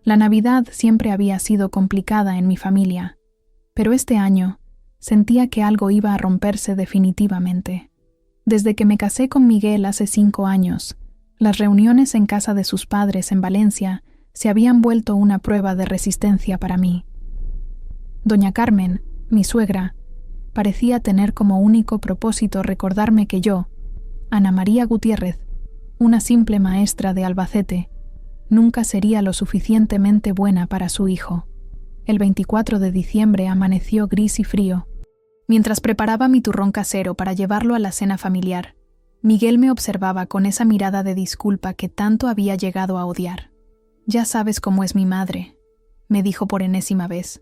La Navidad siempre había sido complicada en mi familia, pero este año sentía que algo iba a romperse definitivamente. Desde que me casé con Miguel hace 5 años, las reuniones en casa de sus padres en Valencia se habían vuelto una prueba de resistencia para mí. Doña Carmen, mi suegra, parecía tener como único propósito recordarme que yo, Ana María Gutiérrez, una simple maestra de Albacete, nunca sería lo suficientemente buena para su hijo. El 24 de diciembre amaneció gris y frío. Mientras preparaba mi turrón casero para llevarlo a la cena familiar, Miguel me observaba con esa mirada de disculpa que tanto había llegado a odiar. «Ya sabes cómo es mi madre», me dijo por enésima vez.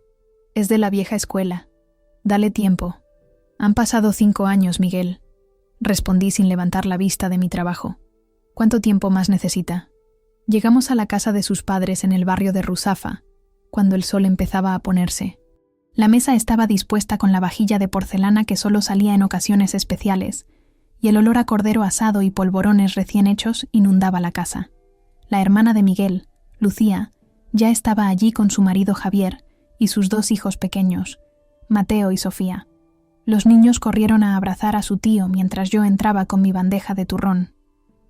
«Es de la vieja escuela. Dale tiempo». «Han pasado 5 años, Miguel», respondí sin levantar la vista de mi trabajo. «¿Cuánto tiempo más necesita?» Llegamos a la casa de sus padres en el barrio de Ruzafa, cuando el sol empezaba a ponerse. La mesa estaba dispuesta con la vajilla de porcelana que solo salía en ocasiones especiales, y el olor a cordero asado y polvorones recién hechos inundaba la casa. La hermana de Miguel, Lucía, ya estaba allí con su marido Javier y sus 2 hijos pequeños, Mateo y Sofía. Los niños corrieron a abrazar a su tío mientras yo entraba con mi bandeja de turrón.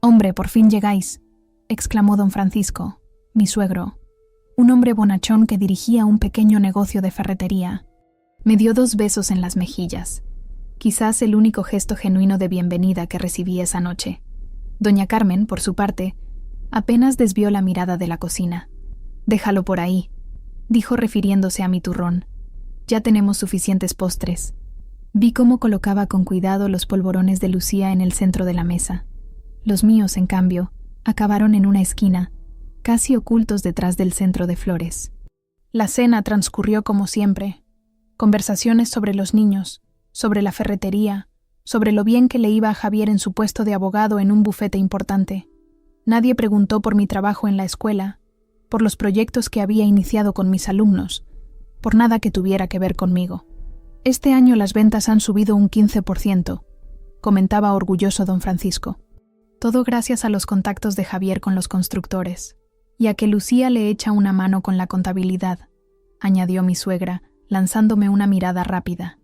«Hombre, por fin llegáis», exclamó don Francisco, mi suegro, un hombre bonachón que dirigía un pequeño negocio de ferretería. Me dio 2 besos en las mejillas, quizás el único gesto genuino de bienvenida que recibí esa noche. Doña Carmen, por su parte, apenas desvió la mirada de la cocina. «Déjalo por ahí», dijo refiriéndose a mi turrón. «Ya tenemos suficientes postres». Vi cómo colocaba con cuidado los polvorones de Lucía en el centro de la mesa. Los míos, en cambio, acabaron en una esquina, casi ocultos detrás del centro de flores. La cena transcurrió como siempre. Conversaciones sobre los niños, sobre la ferretería, sobre lo bien que le iba a Javier en su puesto de abogado en un bufete importante. Nadie preguntó por mi trabajo en la escuela, por los proyectos que había iniciado con mis alumnos, por nada que tuviera que ver conmigo. «Este año las ventas han subido un 15%, comentaba orgulloso don Francisco. «Todo gracias a los contactos de Javier con los constructores, y a que Lucía le echa una mano con la contabilidad», añadió mi suegra, lanzándome una mirada rápida.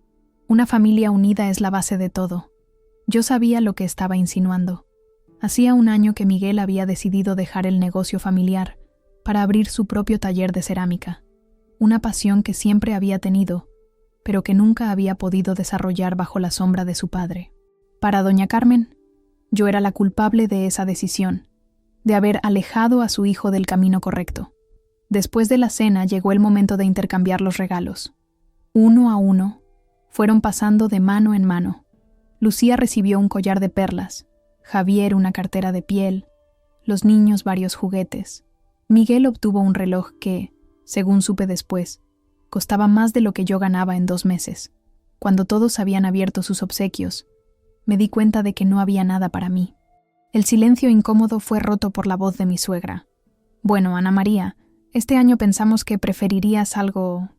«Una familia unida es la base de todo». Yo sabía lo que estaba insinuando. Hacía 1 año que Miguel había decidido dejar el negocio familiar para abrir su propio taller de cerámica, una pasión que siempre había tenido, pero que nunca había podido desarrollar bajo la sombra de su padre. Para doña Carmen, yo era la culpable de esa decisión, de haber alejado a su hijo del camino correcto. Después de la cena llegó el momento de intercambiar los regalos. Uno a uno, fueron pasando de mano en mano. Lucía recibió un collar de perlas, Javier una cartera de piel, los niños varios juguetes. Miguel obtuvo un reloj que, según supe después, costaba más de lo que yo ganaba en 2 meses. Cuando todos habían abierto sus obsequios, me di cuenta de que no había nada para mí. El silencio incómodo fue roto por la voz de mi suegra. «Bueno, Ana María, este año pensamos que preferirías algo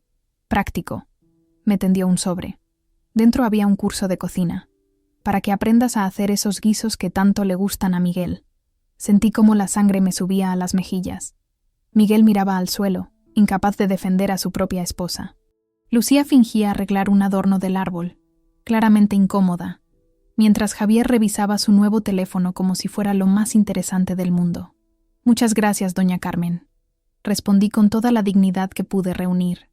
práctico». Me tendió un sobre. Dentro había un curso de cocina, para que aprendas a hacer esos guisos que tanto le gustan a Miguel. Sentí cómo la sangre me subía a las mejillas. Miguel miraba al suelo, incapaz de defender a su propia esposa. Lucía fingía arreglar un adorno del árbol, claramente incómoda, mientras Javier revisaba su nuevo teléfono como si fuera lo más interesante del mundo. «Muchas gracias, doña Carmen», respondí con toda la dignidad que pude reunir.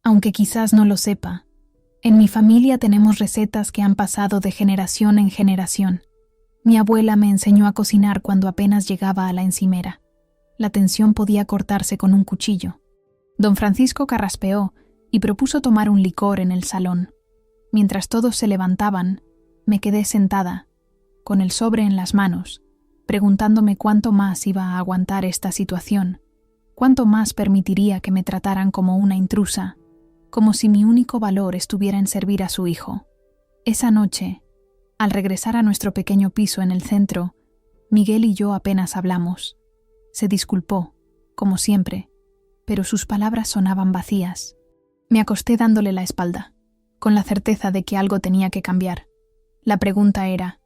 «Aunque quizás no lo sepa, en mi familia tenemos recetas que han pasado de generación en generación. Mi abuela me enseñó a cocinar cuando apenas llegaba a la encimera. La tensión podía cortarse con un cuchillo». Don Francisco carraspeó y propuso tomar un licor en el salón. Mientras todos se levantaban, me quedé sentada, con el sobre en las manos, preguntándome cuánto más iba a aguantar esta situación, cuánto más permitiría que me trataran como una intrusa, como si mi único valor estuviera en servir a su hijo. Esa noche, al regresar a nuestro pequeño piso en el centro, Miguel y yo apenas hablamos. Se disculpó, como siempre, pero sus palabras sonaban vacías. Me acosté dándole la espalda, con la certeza de que algo tenía que cambiar. La pregunta era,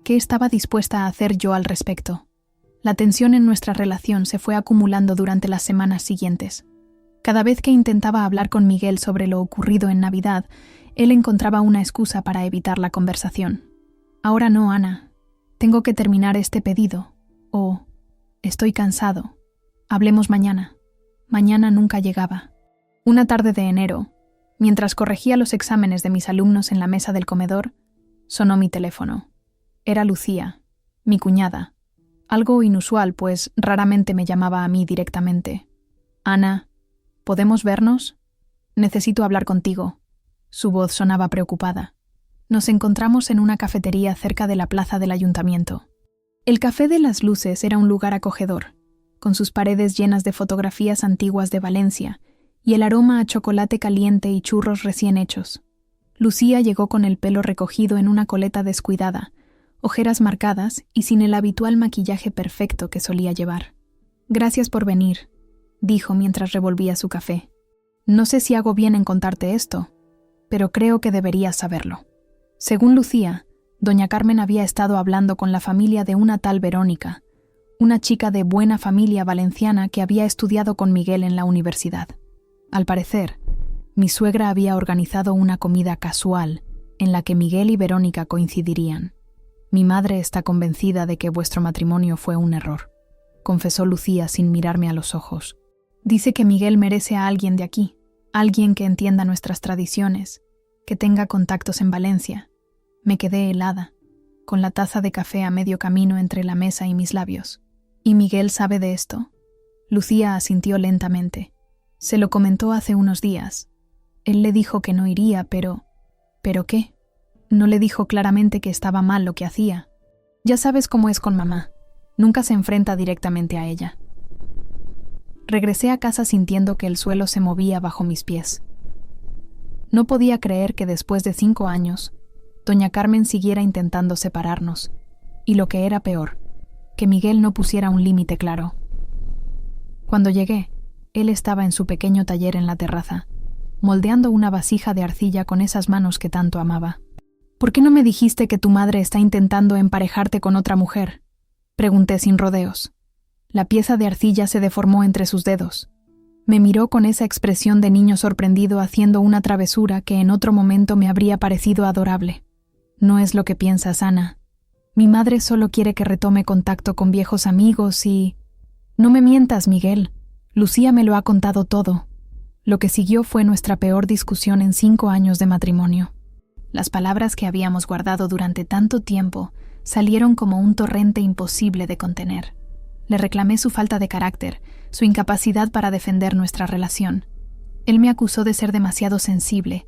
¿qué estaba dispuesta a hacer yo al respecto? La tensión en nuestra relación se fue acumulando durante las semanas siguientes. Cada vez que intentaba hablar con Miguel sobre lo ocurrido en Navidad, él encontraba una excusa para evitar la conversación. Ahora no, Ana. Tengo que terminar este pedido. O, estoy cansado. Hablemos mañana. Mañana nunca llegaba. Una tarde de enero, mientras corregía los exámenes de mis alumnos en la mesa del comedor, sonó mi teléfono. Era Lucía, mi cuñada. Algo inusual, pues raramente me llamaba a mí directamente. Ana, ¿podemos vernos? Necesito hablar contigo. Su voz sonaba preocupada. Nos encontramos en una cafetería cerca de la plaza del ayuntamiento. El Café de las Luces era un lugar acogedor, con sus paredes llenas de fotografías antiguas de Valencia y el aroma a chocolate caliente y churros recién hechos. Lucía llegó con el pelo recogido en una coleta descuidada, ojeras marcadas y sin el habitual maquillaje perfecto que solía llevar. «Gracias por venir», dijo mientras revolvía su café. «No sé si hago bien en contarte esto, pero creo que deberías saberlo». Según Lucía, doña Carmen había estado hablando con la familia de una tal Verónica, una chica de buena familia valenciana que había estudiado con Miguel en la universidad. Al parecer, mi suegra había organizado una comida casual en la que Miguel y Verónica coincidirían. «Mi madre está convencida de que vuestro matrimonio fue un error», confesó Lucía sin mirarme a los ojos. «Dice que Miguel merece a alguien de aquí, alguien que entienda nuestras tradiciones, que tenga contactos en Valencia». Me quedé helada, con la taza de café a medio camino entre la mesa y mis labios. «¿Y Miguel sabe de esto?» Lucía asintió lentamente. «Se lo comentó hace unos días. Él le dijo que no iría, pero... ¿Pero qué? No le dijo claramente que estaba mal lo que hacía. Ya sabes cómo es con mamá. Nunca se enfrenta directamente a ella». Regresé a casa sintiendo que el suelo se movía bajo mis pies. No podía creer que después de 5 años, doña Carmen siguiera intentando separarnos, y lo que era peor, que Miguel no pusiera un límite claro. Cuando llegué, él estaba en su pequeño taller en la terraza, moldeando una vasija de arcilla con esas manos que tanto amaba. «¿Por qué no me dijiste que tu madre está intentando emparejarte con otra mujer?», pregunté sin rodeos. La pieza de arcilla se deformó entre sus dedos. Me miró con esa expresión de niño sorprendido haciendo una travesura que en otro momento me habría parecido adorable. «No es lo que piensas, Ana. Mi madre solo quiere que retome contacto con viejos amigos y...» «No me mientas, Miguel. Lucía me lo ha contado todo». Lo que siguió fue nuestra peor discusión en 5 años de matrimonio. Las palabras que habíamos guardado durante tanto tiempo salieron como un torrente imposible de contener. Le reclamé su falta de carácter, su incapacidad para defender nuestra relación. Él me acusó de ser demasiado sensible,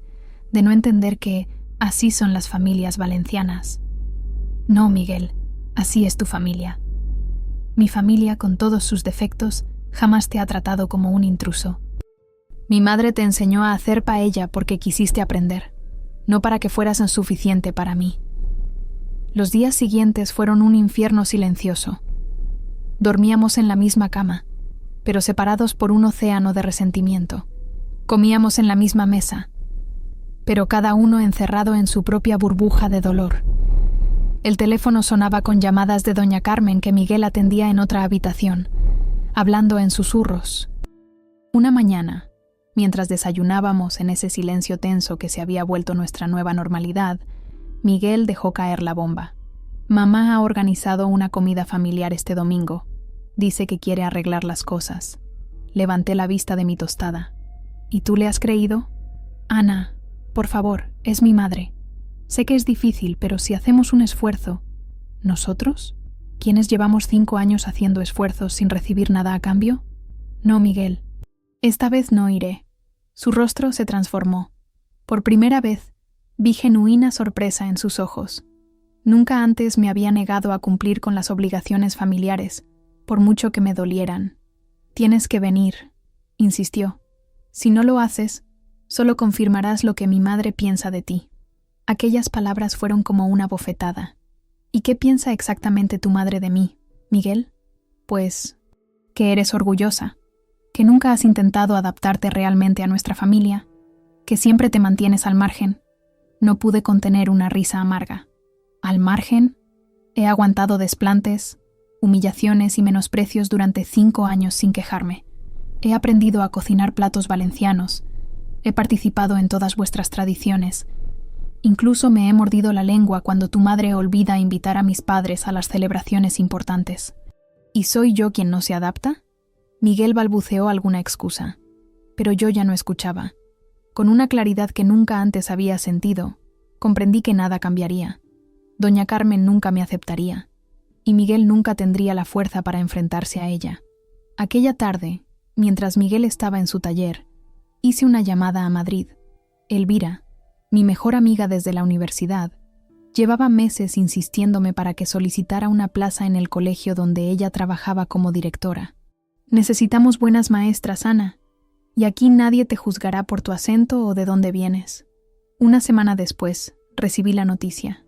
de no entender que así son las familias valencianas. «No, Miguel, así es tu familia. Mi familia, con todos sus defectos, jamás te ha tratado como un intruso. Mi madre te enseñó a hacer paella porque quisiste aprender, no para que fueras insuficiente para mí». Los días siguientes fueron un infierno silencioso. Dormíamos en la misma cama, pero separados por un océano de resentimiento. Comíamos en la misma mesa, pero cada uno encerrado en su propia burbuja de dolor. El teléfono sonaba con llamadas de doña Carmen que Miguel atendía en otra habitación, hablando en susurros. Una mañana, mientras desayunábamos en ese silencio tenso que se había vuelto nuestra nueva normalidad, Miguel dejó caer la bomba. «Mamá ha organizado una comida familiar este domingo. Dice que quiere arreglar las cosas». Levanté la vista de mi tostada. «¿Y tú le has creído?» «Ana, por favor, es mi madre. Sé que es difícil, pero si hacemos un esfuerzo...» «¿Nosotros? ¿Quienes llevamos 5 años haciendo esfuerzos sin recibir nada a cambio?» «No, Miguel. Esta vez no iré». Su rostro se transformó. Por primera vez, vi genuina sorpresa en sus ojos. Nunca antes me había negado a cumplir con las obligaciones familiares, por mucho que me dolieran. «Tienes que venir», insistió. «Si no lo haces, solo confirmarás lo que mi madre piensa de ti». Aquellas palabras fueron como una bofetada. «¿Y qué piensa exactamente tu madre de mí, Miguel?» «Pues, que eres orgullosa, que nunca has intentado adaptarte realmente a nuestra familia, que siempre te mantienes al margen». No pude contener una risa amarga. «¿Al margen? He aguantado desplantes, humillaciones y menosprecios durante 5 años sin quejarme. He aprendido a cocinar platos valencianos. He participado en todas vuestras tradiciones. Incluso me he mordido la lengua cuando tu madre olvida invitar a mis padres a las celebraciones importantes. ¿Y soy yo quien no se adapta? Miguel balbuceó alguna excusa, pero yo ya no escuchaba. Con una claridad que nunca antes había sentido, comprendí que nada cambiaría. Doña Carmen nunca me aceptaría, y Miguel nunca tendría la fuerza para enfrentarse a ella. Aquella tarde, mientras Miguel estaba en su taller, hice una llamada a Madrid. Elvira, mi mejor amiga desde la universidad, llevaba meses insistiéndome para que solicitara una plaza en el colegio donde ella trabajaba como directora. Necesitamos buenas maestras, Ana, y aquí nadie te juzgará por tu acento o de dónde vienes. Una semana después, recibí la noticia.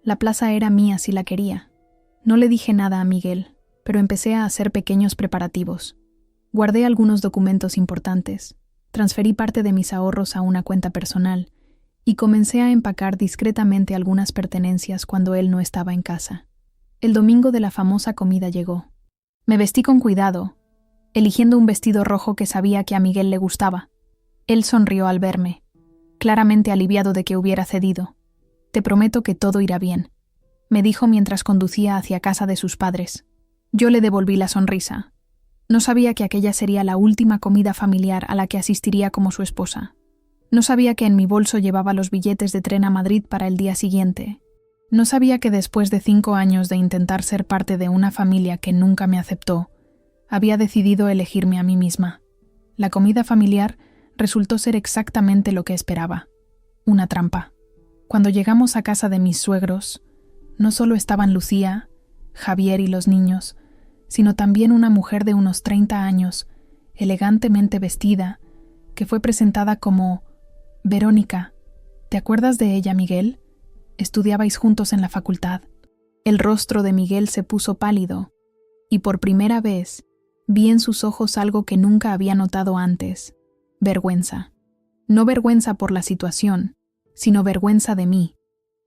La plaza era mía si la quería. No le dije nada a Miguel, pero empecé a hacer pequeños preparativos. Guardé algunos documentos importantes, transferí parte de mis ahorros a una cuenta personal y comencé a empacar discretamente algunas pertenencias cuando él no estaba en casa. El domingo de la famosa comida llegó. Me vestí con cuidado, eligiendo un vestido rojo que sabía que a Miguel le gustaba. Él sonrió al verme, claramente aliviado de que hubiera cedido. «Te prometo que todo irá bien», me dijo mientras conducía hacia casa de sus padres. Yo le devolví la sonrisa. No sabía que aquella sería la última comida familiar a la que asistiría como su esposa. No sabía que en mi bolso llevaba los billetes de tren a Madrid para el día siguiente. No sabía que después de 5 años de intentar ser parte de una familia que nunca me aceptó, había decidido elegirme a mí misma. La comida familiar resultó ser exactamente lo que esperaba, una trampa. Cuando llegamos a casa de mis suegros, no solo estaban Lucía, Javier y los niños, sino también una mujer de unos 30 años, elegantemente vestida, que fue presentada como Verónica. ¿Te acuerdas de ella, Miguel? Estudiabais juntos en la facultad. El rostro de Miguel se puso pálido, y por primera vez vi en sus ojos algo que nunca había notado antes: vergüenza. No vergüenza por la situación, sino vergüenza de mí,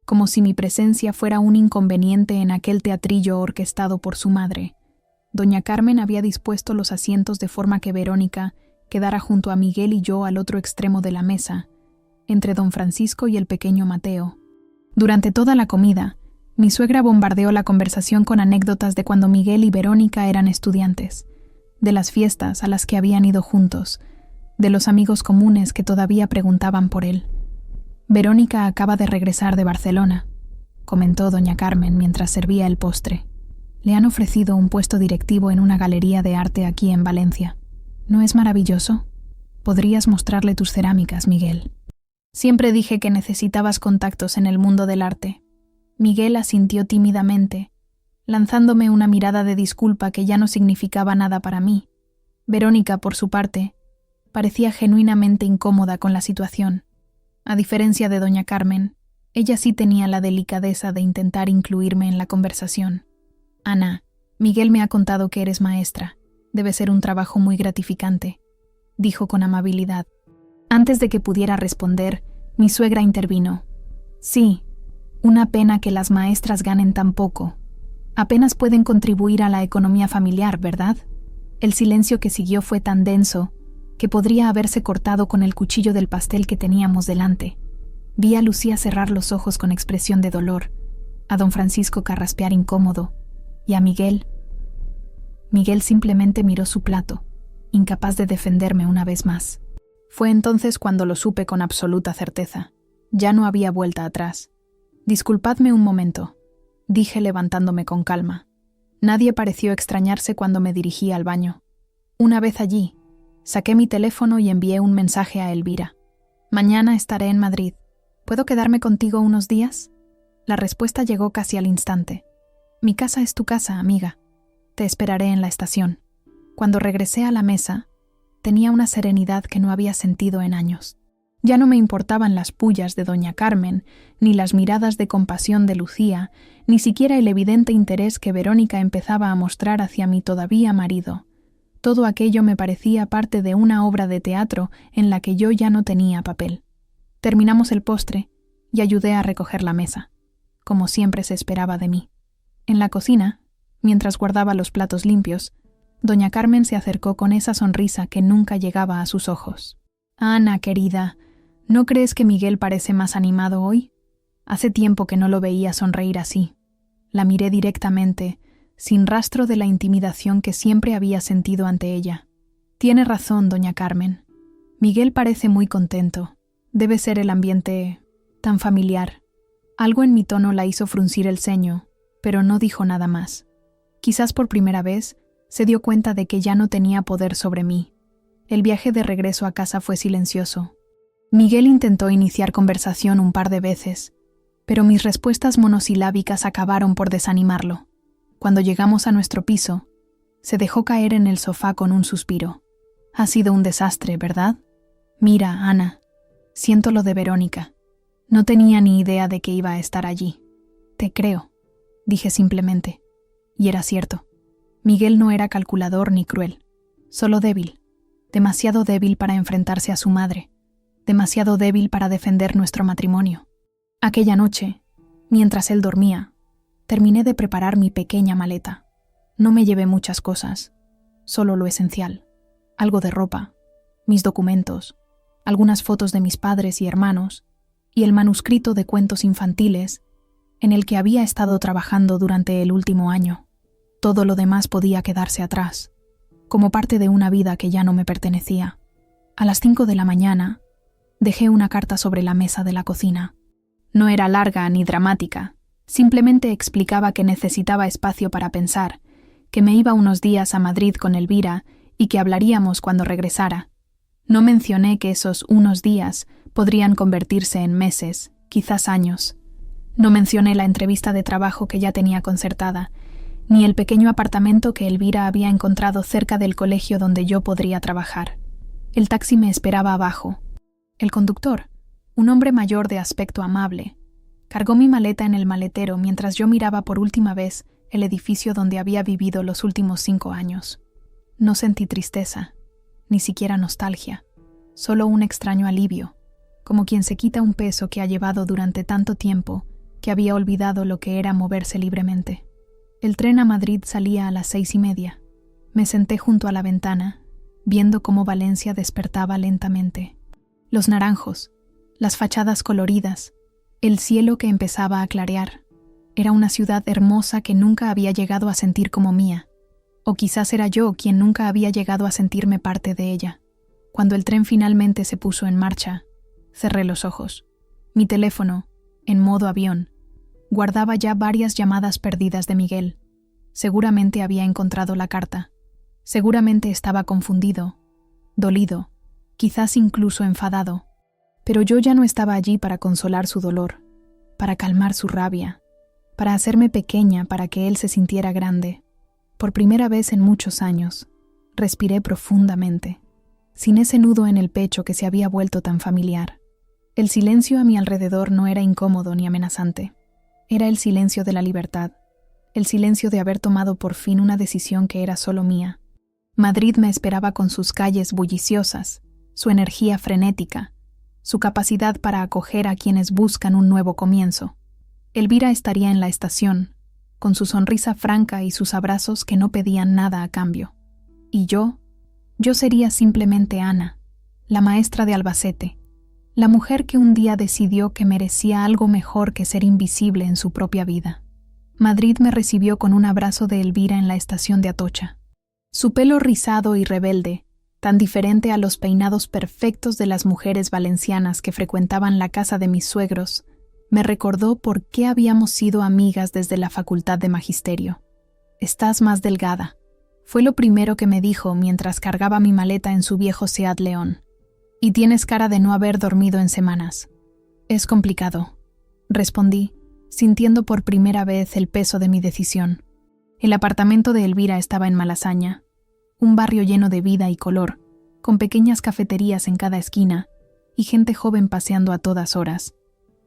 como si mi presencia fuera un inconveniente en aquel teatrillo orquestado por su madre. Doña Carmen había dispuesto los asientos de forma que Verónica quedara junto a Miguel y yo al otro extremo de la mesa, entre don Francisco y el pequeño Mateo. Durante toda la comida, mi suegra bombardeó la conversación con anécdotas de cuando Miguel y Verónica eran estudiantes, de las fiestas a las que habían ido juntos, de los amigos comunes que todavía preguntaban por él. «Verónica acaba de regresar de Barcelona», comentó doña Carmen mientras servía el postre. «Le han ofrecido un puesto directivo en una galería de arte aquí en Valencia. ¿No es maravilloso? Podrías mostrarle tus cerámicas, Miguel». Siempre dije que necesitabas contactos en el mundo del arte. Miguel asintió tímidamente, lanzándome una mirada de disculpa que ya no significaba nada para mí. Verónica, por su parte, parecía genuinamente incómoda con la situación. A diferencia de doña Carmen, ella sí tenía la delicadeza de intentar incluirme en la conversación. «Ana, Miguel me ha contado que eres maestra. Debe ser un trabajo muy gratificante», dijo con amabilidad. Antes de que pudiera responder, mi suegra intervino. «Sí, una pena que las maestras ganen tan poco. Apenas pueden contribuir a la economía familiar, ¿verdad?». El silencio que siguió fue tan denso que podría haberse cortado con el cuchillo del pastel que teníamos delante. Vi a Lucía cerrar los ojos con expresión de dolor, a don Francisco carraspear incómodo, y a Miguel. Miguel simplemente miró su plato, incapaz de defenderme una vez más. Fue entonces cuando lo supe con absoluta certeza. Ya no había vuelta atrás. «Disculpadme un momento», dije levantándome con calma. Nadie pareció extrañarse cuando me dirigí al baño. Una vez allí, saqué mi teléfono y envié un mensaje a Elvira. «Mañana estaré en Madrid. ¿Puedo quedarme contigo unos días?». La respuesta llegó casi al instante. «Mi casa es tu casa, amiga. Te esperaré en la estación». Cuando regresé a la mesa, tenía una serenidad que no había sentido en años. Ya no me importaban las pullas de doña Carmen, ni las miradas de compasión de Lucía, ni siquiera el evidente interés que Verónica empezaba a mostrar hacia mi todavía marido. Todo aquello me parecía parte de una obra de teatro en la que yo ya no tenía papel. Terminamos el postre y ayudé a recoger la mesa, como siempre se esperaba de mí. En la cocina, Mientras guardaba los platos limpios, doña Carmen se acercó con esa sonrisa que nunca llegaba a sus ojos. «Ana, querida, ¿no crees que Miguel parece más animado hoy? Hace tiempo que no lo veía sonreír así». La miré directamente, sin rastro de la intimidación que siempre había sentido ante ella. «Tiene razón, doña Carmen. Miguel parece muy contento. Debe ser el ambiente tan familiar». Algo en mi tono la hizo fruncir el ceño, pero no dijo nada más. Quizás por primera vez se dio cuenta de que ya no tenía poder sobre mí. El viaje de regreso a casa fue silencioso. Miguel intentó iniciar conversación un par de veces, pero mis respuestas monosilábicas acabaron por desanimarlo. Cuando llegamos a nuestro piso, se dejó caer en el sofá con un suspiro. «Ha sido un desastre, ¿verdad? Mira, Ana, siento lo de Verónica. No tenía ni idea de que iba a estar allí». «Te creo», dije simplemente. Y era cierto. Miguel no era calculador ni cruel, solo débil. Demasiado débil para enfrentarse a su madre. Demasiado débil para defender nuestro matrimonio. Aquella noche, mientras él dormía, terminé de preparar mi pequeña maleta. No me llevé muchas cosas, solo lo esencial. Algo de ropa, mis documentos, algunas fotos de mis padres y hermanos, y el manuscrito de cuentos infantiles en el que había estado trabajando durante el último año. Todo lo demás podía quedarse atrás, como parte de una vida que ya no me pertenecía. A las 5 de la mañana, dejé una carta sobre la mesa de la cocina. No era larga ni dramática, simplemente explicaba que necesitaba espacio para pensar, que me iba unos días a Madrid con Elvira y que hablaríamos cuando regresara. No mencioné que esos unos días podrían convertirse en meses, quizás años. No mencioné la entrevista de trabajo que ya tenía concertada, ni el pequeño apartamento que Elvira había encontrado cerca del colegio donde yo podría trabajar. El taxi me esperaba abajo. El conductor, un hombre mayor de aspecto amable, cargó mi maleta en el maletero mientras yo miraba por última vez el edificio donde había vivido los últimos 5 años. No sentí tristeza, ni siquiera nostalgia, solo un extraño alivio, como quien se quita un peso que ha llevado durante tanto tiempo que había olvidado lo que era moverse libremente. El tren a Madrid salía a las 6:30. Me senté junto a la ventana, viendo cómo Valencia despertaba lentamente. Los naranjos, las fachadas coloridas, el cielo que empezaba a clarear. Era una ciudad hermosa que nunca había llegado a sentir como mía. O quizás era yo quien nunca había llegado a sentirme parte de ella. Cuando el tren finalmente se puso en marcha, cerré los ojos. Mi teléfono, en modo avión, guardaba ya varias llamadas perdidas de Miguel. Seguramente había encontrado la carta. Seguramente estaba confundido, dolido, quizás incluso enfadado. Pero yo ya no estaba allí para consolar su dolor, para calmar su rabia, para hacerme pequeña para que él se sintiera grande. Por primera vez en muchos años, respiré profundamente, sin ese nudo en el pecho que se había vuelto tan familiar. El silencio a mi alrededor no era incómodo ni amenazante. Era el silencio de la libertad, el silencio de haber tomado por fin una decisión que era solo mía. Madrid me esperaba con sus calles bulliciosas, su energía frenética, su capacidad para acoger a quienes buscan un nuevo comienzo. Elvira estaría en la estación, con su sonrisa franca y sus abrazos que no pedían nada a cambio. Y yo sería simplemente Ana, la maestra de Albacete, la mujer que un día decidió que merecía algo mejor que ser invisible en su propia vida. Madrid me recibió con un abrazo de Elvira en la estación de Atocha. Su pelo rizado y rebelde, tan diferente a los peinados perfectos de las mujeres valencianas que frecuentaban la casa de mis suegros, me recordó por qué habíamos sido amigas desde la facultad de magisterio. «Estás más delgada», fue lo primero que me dijo mientras cargaba mi maleta en su viejo Seat León. «Y tienes cara de no haber dormido en semanas». «Es complicado», respondí, sintiendo por primera vez el peso de mi decisión. El apartamento de Elvira estaba en Malasaña, un barrio lleno de vida y color, con pequeñas cafeterías en cada esquina y gente joven paseando a todas horas.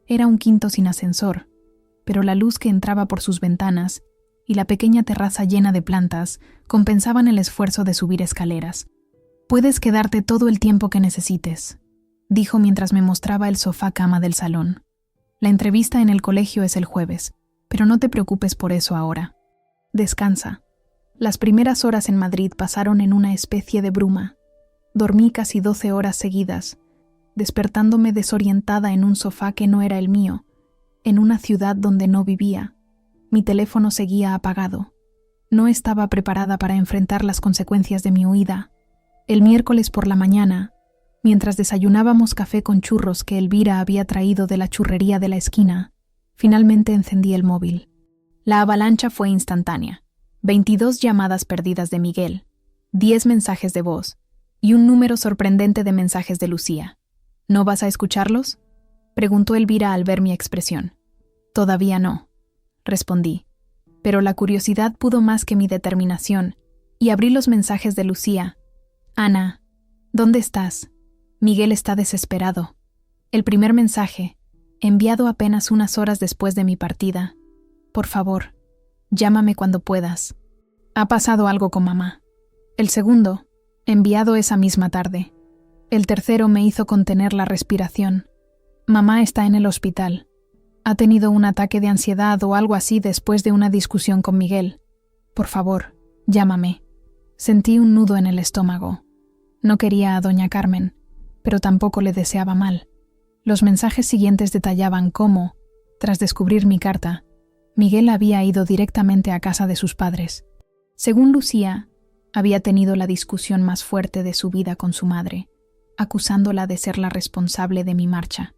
Era un quinto sin ascensor, pero la luz que entraba por sus ventanas y la pequeña terraza llena de plantas compensaban el esfuerzo de subir escaleras. «Puedes quedarte todo el tiempo que necesites», dijo mientras me mostraba el sofá-cama del salón. «La entrevista en el colegio es el jueves, pero no te preocupes por eso ahora». Descansa. Las primeras horas en Madrid pasaron en una especie de bruma. Dormí casi 12 horas seguidas, despertándome desorientada en un sofá que no era el mío, en una ciudad donde no vivía. Mi teléfono seguía apagado. No estaba preparada para enfrentar las consecuencias de mi huida. El miércoles por la mañana, mientras desayunábamos café con churros que Elvira había traído de la churrería de la esquina, finalmente encendí el móvil. La avalancha fue instantánea. 22 llamadas perdidas de Miguel, 10 mensajes de voz y un número sorprendente de mensajes de Lucía. ¿No vas a escucharlos?, preguntó Elvira al ver mi expresión. Todavía no, respondí, pero la curiosidad pudo más que mi determinación y abrí los mensajes de Lucía. Ana, ¿dónde estás? Miguel está desesperado. El primer mensaje, enviado apenas unas horas después de mi partida. Por favor, llámame cuando puedas. Ha pasado algo con mamá. El segundo, enviado esa misma tarde. El tercero me hizo contener la respiración. Mamá está en el hospital. Ha tenido un ataque de ansiedad o algo así después de una discusión con Miguel. Por favor, llámame. Sentí un nudo en el estómago. No quería a doña Carmen, pero tampoco le deseaba mal. Los mensajes siguientes detallaban cómo, tras descubrir mi carta, Miguel había ido directamente a casa de sus padres. Según Lucía, había tenido la discusión más fuerte de su vida con su madre, acusándola de ser la responsable de mi marcha.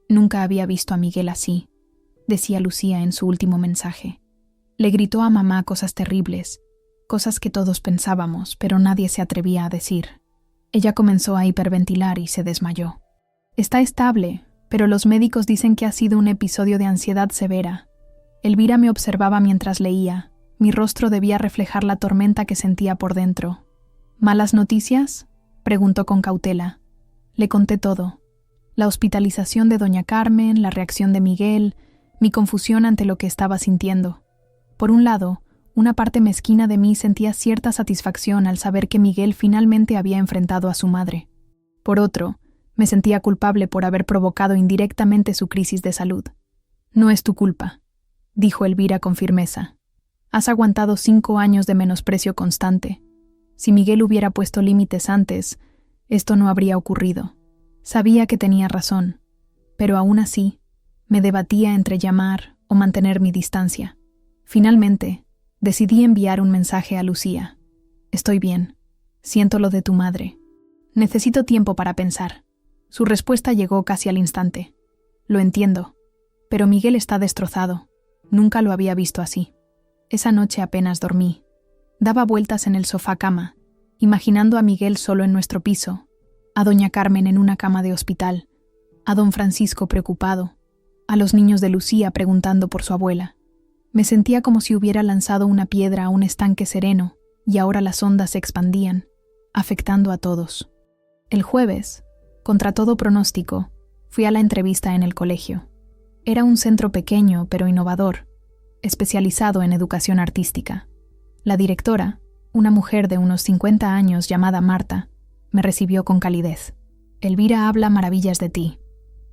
Nunca había visto a Miguel así, decía Lucía en su último mensaje. Le gritó a mamá cosas terribles, cosas que todos pensábamos, pero nadie se atrevía a decir. Ella comenzó a hiperventilar y se desmayó. Está estable, pero los médicos dicen que ha sido un episodio de ansiedad severa. Elvira me observaba mientras leía. Mi rostro debía reflejar la tormenta que sentía por dentro. ¿Malas noticias?, preguntó con cautela. Le conté todo. La hospitalización de doña Carmen, la reacción de Miguel, mi confusión ante lo que estaba sintiendo. Por un lado, una parte mezquina de mí sentía cierta satisfacción al saber que Miguel finalmente había enfrentado a su madre. Por otro, me sentía culpable por haber provocado indirectamente su crisis de salud. No es tu culpa, dijo Elvira con firmeza. Has aguantado 5 años de menosprecio constante. Si Miguel hubiera puesto límites antes, esto no habría ocurrido. Sabía que tenía razón, pero aún así, me debatía entre llamar o mantener mi distancia. Finalmente, decidí enviar un mensaje a Lucía. Estoy bien. Siento lo de tu madre. Necesito tiempo para pensar. Su respuesta llegó casi al instante. Lo entiendo, pero Miguel está destrozado. Nunca lo había visto así. Esa noche apenas dormí. Daba vueltas en el sofá-cama, imaginando a Miguel solo en nuestro piso, a doña Carmen en una cama de hospital, a don Francisco preocupado, a los niños de Lucía preguntando por su abuela. Me sentía como si hubiera lanzado una piedra a un estanque sereno y ahora las ondas se expandían, afectando a todos. El jueves, contra todo pronóstico, fui a la entrevista en el colegio. Era un centro pequeño pero innovador, especializado en educación artística. La directora, una mujer de unos 50 años llamada Marta, me recibió con calidez. Elvira habla maravillas de ti,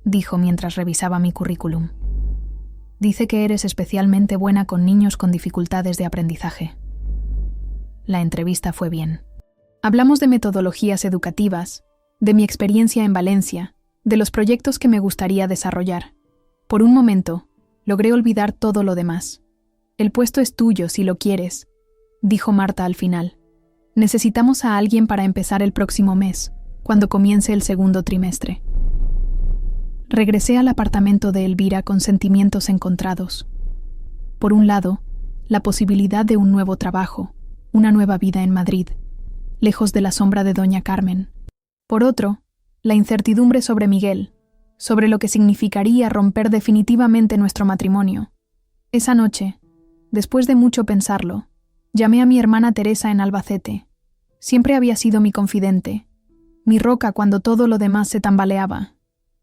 dijo mientras revisaba mi currículum. Dice que eres especialmente buena con niños con dificultades de aprendizaje. La entrevista fue bien. Hablamos de metodologías educativas, de mi experiencia en Valencia, de los proyectos que me gustaría desarrollar. Por un momento, logré olvidar todo lo demás. El puesto es tuyo si lo quieres, dijo Marta al final. Necesitamos a alguien para empezar el próximo mes, cuando comience el segundo trimestre. Regresé al apartamento de Elvira con sentimientos encontrados. Por un lado, la posibilidad de un nuevo trabajo, una nueva vida en Madrid, lejos de la sombra de doña Carmen. Por otro, la incertidumbre sobre Miguel, sobre lo que significaría romper definitivamente nuestro matrimonio. Esa noche, después de mucho pensarlo, llamé a mi hermana Teresa en Albacete. Siempre había sido mi confidente, mi roca cuando todo lo demás se tambaleaba.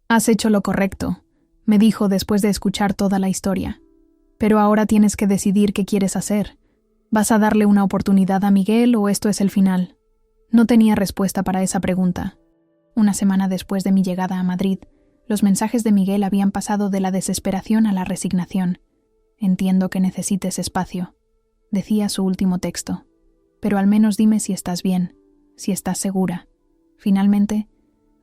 Has hecho lo correcto, me dijo después de escuchar toda la historia. Pero ahora tienes que decidir qué quieres hacer. ¿Vas a darle una oportunidad a Miguel o esto es el final? No tenía respuesta para esa pregunta. Una semana después de mi llegada a Madrid, los mensajes de Miguel habían pasado de la desesperación a la resignación. Entiendo que necesites espacio. decía su último texto. Pero al menos dime si estás bien, si estás segura. Finalmente,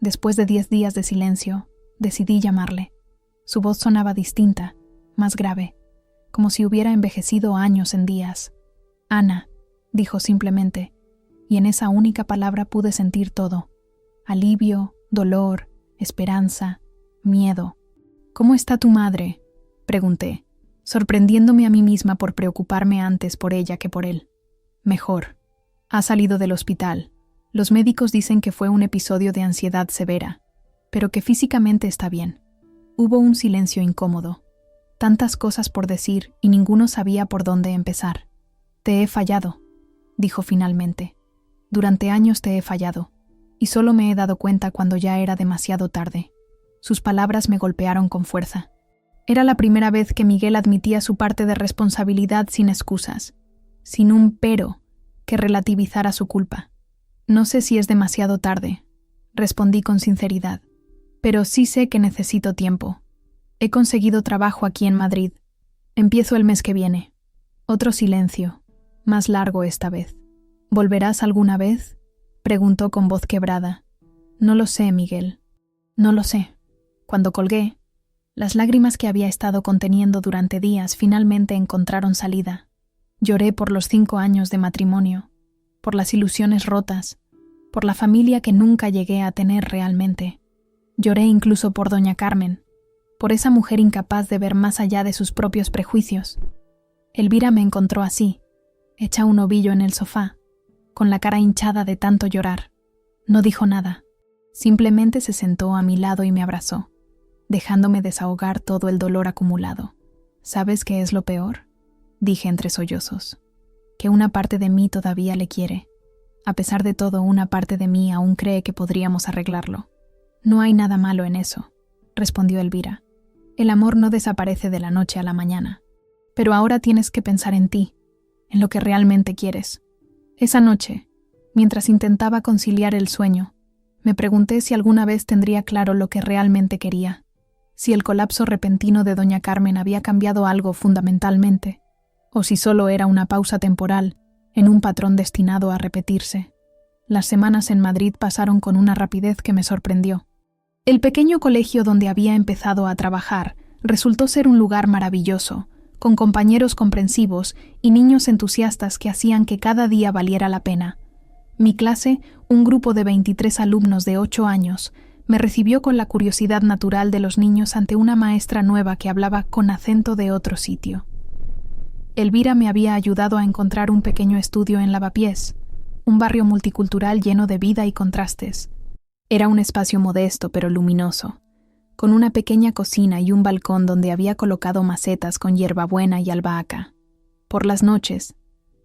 después de 10 días de silencio, decidí llamarle. Su voz sonaba distinta, más grave, como si hubiera envejecido años en días. Ana, dijo simplemente, y en esa única palabra pude sentir todo. Alivio, dolor, esperanza, miedo. ¿Cómo está tu madre?, pregunté, sorprendiéndome a mí misma por preocuparme antes por ella que por él. Mejor. Ha salido del hospital. Los médicos dicen que fue un episodio de ansiedad severa, pero que físicamente está bien. Hubo un silencio incómodo. Tantas cosas por decir y ninguno sabía por dónde empezar. Te he fallado, dijo finalmente. Durante años te he fallado, y solo me he dado cuenta cuando ya era demasiado tarde. Sus palabras me golpearon con fuerza. Era la primera vez que Miguel admitía su parte de responsabilidad sin excusas, sin un pero que relativizara su culpa. No sé si es demasiado tarde, respondí con sinceridad, pero sí sé que necesito tiempo. He conseguido trabajo aquí en Madrid. Empiezo el mes que viene. Otro silencio, más largo esta vez. ¿Volverás alguna vez?, preguntó con voz quebrada. No lo sé, Miguel. No lo sé. Cuando colgué, las lágrimas que había estado conteniendo durante días finalmente encontraron salida. Lloré por los 5 años de matrimonio, por las ilusiones rotas, por la familia que nunca llegué a tener realmente. Lloré incluso por doña Carmen, por esa mujer incapaz de ver más allá de sus propios prejuicios. Elvira me encontró así, hecha un ovillo en el sofá, con la cara hinchada de tanto llorar. No dijo nada, simplemente se sentó a mi lado y me abrazó, dejándome desahogar todo el dolor acumulado. ¿Sabes qué es lo peor?, dije entre sollozos. Que una parte de mí todavía le quiere. A pesar de todo, una parte de mí aún cree que podríamos arreglarlo. No hay nada malo en eso, respondió Elvira. El amor no desaparece de la noche a la mañana. Pero ahora tienes que pensar en ti, en lo que realmente quieres. Esa noche, mientras intentaba conciliar el sueño, me pregunté si alguna vez tendría claro lo que realmente quería, si el colapso repentino de doña Carmen había cambiado algo fundamentalmente, o si solo era una pausa temporal en un patrón destinado a repetirse. Las semanas en Madrid pasaron con una rapidez que me sorprendió. El pequeño colegio donde había empezado a trabajar resultó ser un lugar maravilloso, con compañeros comprensivos y niños entusiastas que hacían que cada día valiera la pena. Mi clase, un grupo de 23 alumnos de 8 años, me recibió con la curiosidad natural de los niños ante una maestra nueva que hablaba con acento de otro sitio. Elvira me había ayudado a encontrar un pequeño estudio en Lavapiés, un barrio multicultural lleno de vida y contrastes. Era un espacio modesto pero luminoso, con una pequeña cocina y un balcón donde había colocado macetas con hierbabuena y albahaca. Por las noches,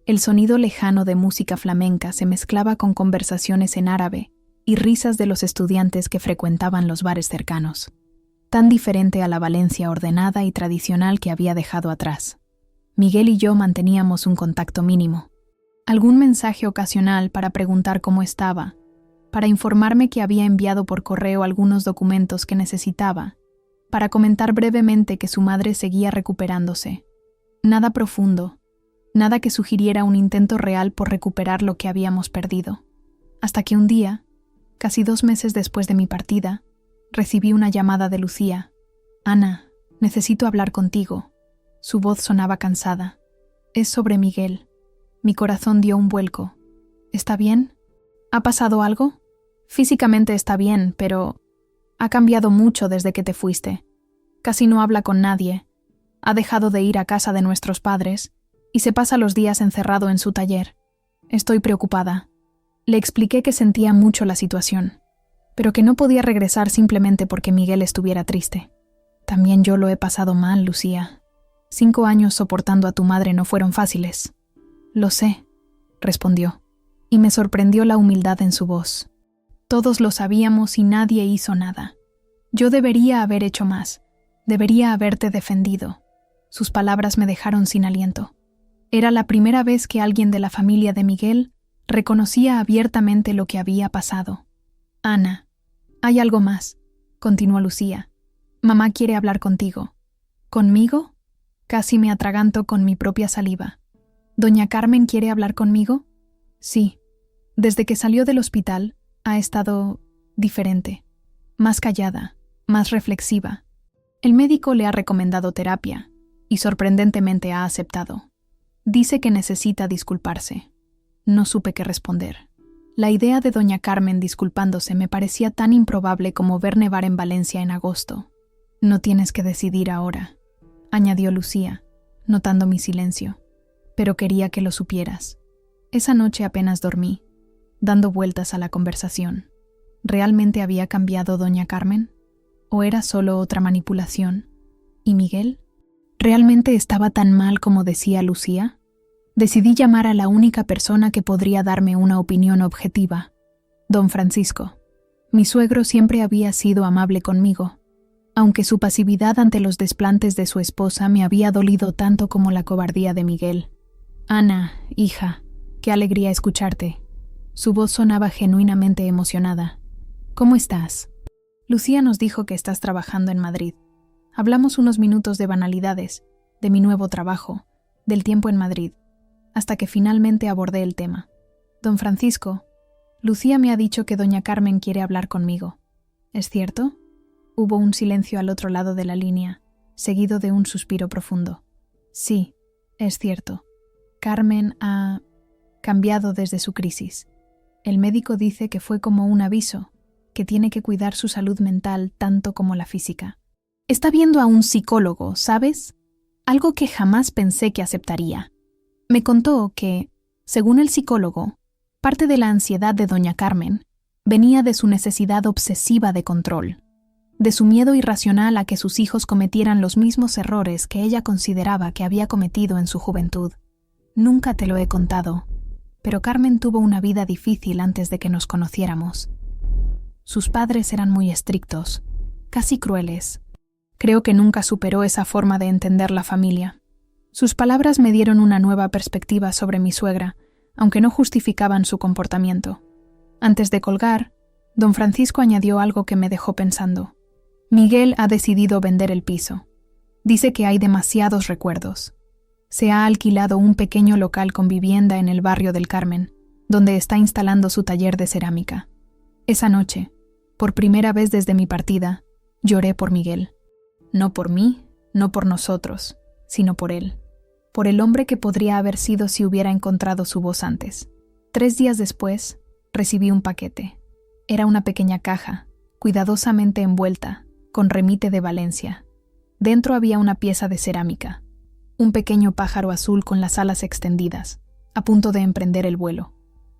el sonido lejano de música flamenca se mezclaba con conversaciones en árabe y risas de los estudiantes que frecuentaban los bares cercanos, tan diferente a la Valencia ordenada y tradicional que había dejado atrás. Miguel y yo manteníamos un contacto mínimo. Algún mensaje ocasional para preguntar cómo estaba, para informarme que había enviado por correo algunos documentos que necesitaba, para comentar brevemente que su madre seguía recuperándose. Nada profundo, nada que sugiriera un intento real por recuperar lo que habíamos perdido. Hasta que un día, casi 2 meses después de mi partida, recibí una llamada de Lucía. «Ana, necesito hablar contigo». Su voz sonaba cansada. «Es sobre Miguel». Mi corazón dio un vuelco. «¿Está bien? ¿Ha pasado algo?» «Físicamente está bien, pero ha cambiado mucho desde que te fuiste. Casi no habla con nadie. Ha dejado de ir a casa de nuestros padres y se pasa los días encerrado en su taller. Estoy preocupada». Le expliqué que sentía mucho la situación, pero que no podía regresar simplemente porque Miguel estuviera triste. «También yo lo he pasado mal, Lucía. 5 años soportando a tu madre no fueron fáciles». «Lo sé», respondió, y me sorprendió la humildad en su voz. Todos lo sabíamos y nadie hizo nada. Yo debería haber hecho más. Debería haberte defendido. Sus palabras me dejaron sin aliento. Era la primera vez que alguien de la familia de Miguel reconocía abiertamente lo que había pasado. «Ana, hay algo más», continuó Lucía. «Mamá quiere hablar contigo». «¿Conmigo?» Casi me atraganto con mi propia saliva. ¿Doña Carmen quiere hablar conmigo? Sí. Desde que salió del hospital, ha estado diferente, más callada, más reflexiva. El médico le ha recomendado terapia y sorprendentemente ha aceptado. Dice que necesita disculparse. No supe qué responder. La idea de doña Carmen disculpándose me parecía tan improbable como ver nevar en Valencia en agosto. No tienes que decidir ahora, añadió Lucía, notando mi silencio. Pero quería que lo supieras. Esa noche apenas dormí, dando vueltas a la conversación. ¿Realmente había cambiado doña Carmen? ¿O era solo otra manipulación? ¿Y Miguel? ¿Realmente estaba tan mal como decía Lucía? Decidí llamar a la única persona que podría darme una opinión objetiva, don Francisco. Mi suegro siempre había sido amable conmigo, aunque su pasividad ante los desplantes de su esposa me había dolido tanto como la cobardía de Miguel. Ana, hija, qué alegría escucharte. Su voz sonaba genuinamente emocionada. ¿Cómo estás? Lucía nos dijo que estás trabajando en Madrid. Hablamos unos minutos de banalidades, de mi nuevo trabajo, del tiempo en Madrid, hasta que finalmente abordé el tema. Don Francisco, Lucía me ha dicho que doña Carmen quiere hablar conmigo. ¿Es cierto? Hubo un silencio al otro lado de la línea, seguido de un suspiro profundo. Sí, es cierto. Carmen ha cambiado desde su crisis. El médico dice que fue como un aviso, que tiene que cuidar su salud mental tanto como la física. Está viendo a un psicólogo, ¿sabes? Algo que jamás pensé que aceptaría. Me contó que, según el psicólogo, parte de la ansiedad de doña Carmen venía de su necesidad obsesiva de control, de su miedo irracional a que sus hijos cometieran los mismos errores que ella consideraba que había cometido en su juventud. Nunca te lo he contado, pero Carmen tuvo una vida difícil antes de que nos conociéramos. Sus padres eran muy estrictos, casi crueles. Creo que nunca superó esa forma de entender la familia. Sus palabras me dieron una nueva perspectiva sobre mi suegra, aunque no justificaban su comportamiento. Antes de colgar, don Francisco añadió algo que me dejó pensando. Miguel ha decidido vender el piso. Dice que hay demasiados recuerdos. Se ha alquilado un pequeño local con vivienda en el barrio del Carmen, donde está instalando su taller de cerámica. Esa noche, por primera vez desde mi partida, lloré por Miguel. No por mí, no por nosotros, sino por él. Por el hombre que podría haber sido si hubiera encontrado su voz antes. 3 días después, recibí un paquete. Era una pequeña caja, cuidadosamente envuelta, con remite de Valencia. Dentro había una pieza de cerámica. Un pequeño pájaro azul con las alas extendidas, a punto de emprender el vuelo.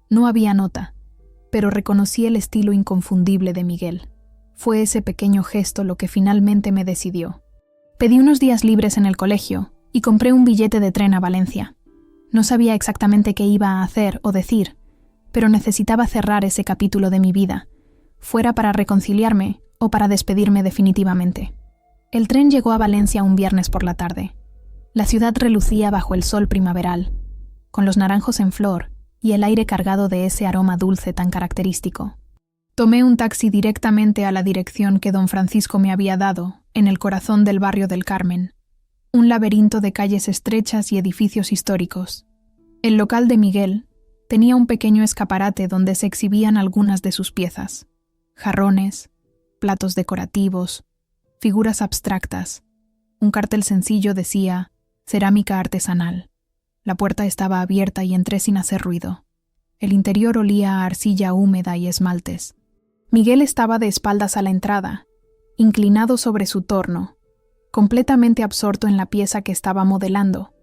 No había nota, pero reconocí el estilo inconfundible de Miguel. Fue ese pequeño gesto lo que finalmente me decidió. Pedí unos días libres en el colegio y compré un billete de tren a Valencia. No sabía exactamente qué iba a hacer o decir, pero necesitaba cerrar ese capítulo de mi vida, fuera para reconciliarme o para despedirme definitivamente. El tren llegó a Valencia un viernes por la tarde. La ciudad relucía bajo el sol primaveral, con los naranjos en flor y el aire cargado de ese aroma dulce tan característico. Tomé un taxi directamente a la dirección que don Francisco me había dado, en el corazón del barrio del Carmen. Un laberinto de calles estrechas y edificios históricos. El local de Miguel tenía un pequeño escaparate donde se exhibían algunas de sus piezas. Jarrones, platos decorativos, figuras abstractas. Un cartel sencillo decía «Cerámica artesanal». La puerta estaba abierta y entré sin hacer ruido. El interior olía a arcilla húmeda y esmaltes. Miguel estaba de espaldas a la entrada, inclinado sobre su torno, completamente absorto en la pieza que estaba modelando.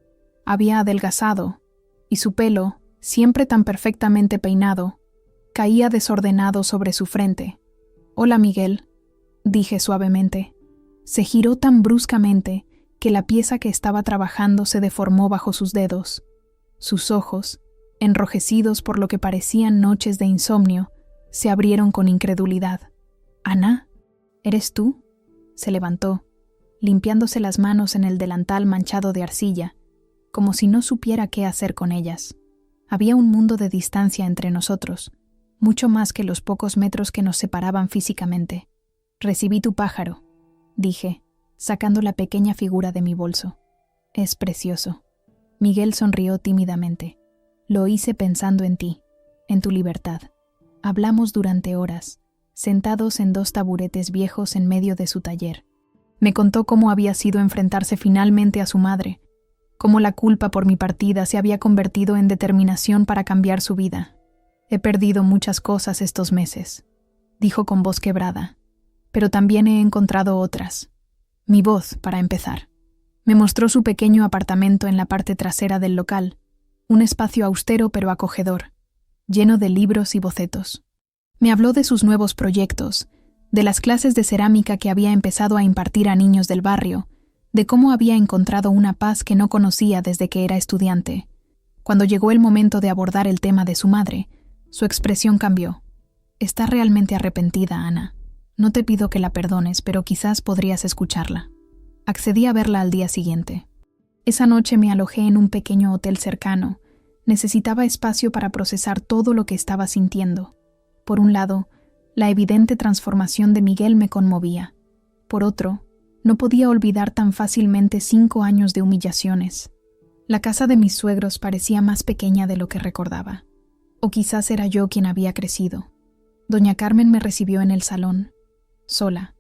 Había adelgazado, y su pelo, siempre tan perfectamente peinado, caía desordenado sobre su frente. «Hola, Miguel», dije suavemente. Se giró tan bruscamente que la pieza que estaba trabajando se deformó bajo sus dedos. Sus ojos, enrojecidos por lo que parecían noches de insomnio, se abrieron con incredulidad. «Ana, ¿eres tú?». Se levantó, limpiándose las manos en el delantal manchado de arcilla, como si no supiera qué hacer con ellas. Había un mundo de distancia entre nosotros, mucho más que los pocos metros que nos separaban físicamente. «Recibí tu pájaro», dije, sacando la pequeña figura de mi bolso. «Es precioso». Miguel sonrió tímidamente. Lo hice pensando en ti, en tu libertad. Hablamos durante horas, sentados en 2 taburetes viejos en medio de su taller. Me contó cómo había sido enfrentarse finalmente a su madre, cómo la culpa por mi partida se había convertido en determinación para cambiar su vida. He perdido muchas cosas estos meses, dijo con voz quebrada, pero también he encontrado otras. Mi voz, para empezar. Me mostró su pequeño apartamento en la parte trasera del local, un espacio austero pero acogedor, lleno de libros y bocetos. Me habló de sus nuevos proyectos, de las clases de cerámica que había empezado a impartir a niños del barrio, de cómo había encontrado una paz que no conocía desde que era estudiante. Cuando llegó el momento de abordar el tema de su madre, su expresión cambió. «Está realmente arrepentida, Ana. No te pido que la perdones, pero quizás podrías escucharla». Accedí a verla al día siguiente. Esa noche me alojé en un pequeño hotel cercano. Necesitaba espacio para procesar todo lo que estaba sintiendo. Por un lado, la evidente transformación de Miguel me conmovía. Por otro, no podía olvidar tan fácilmente 5 años de humillaciones. La casa de mis suegros parecía más pequeña de lo que recordaba. O quizás era yo quien había crecido. Doña Carmen me recibió en el salón, sola.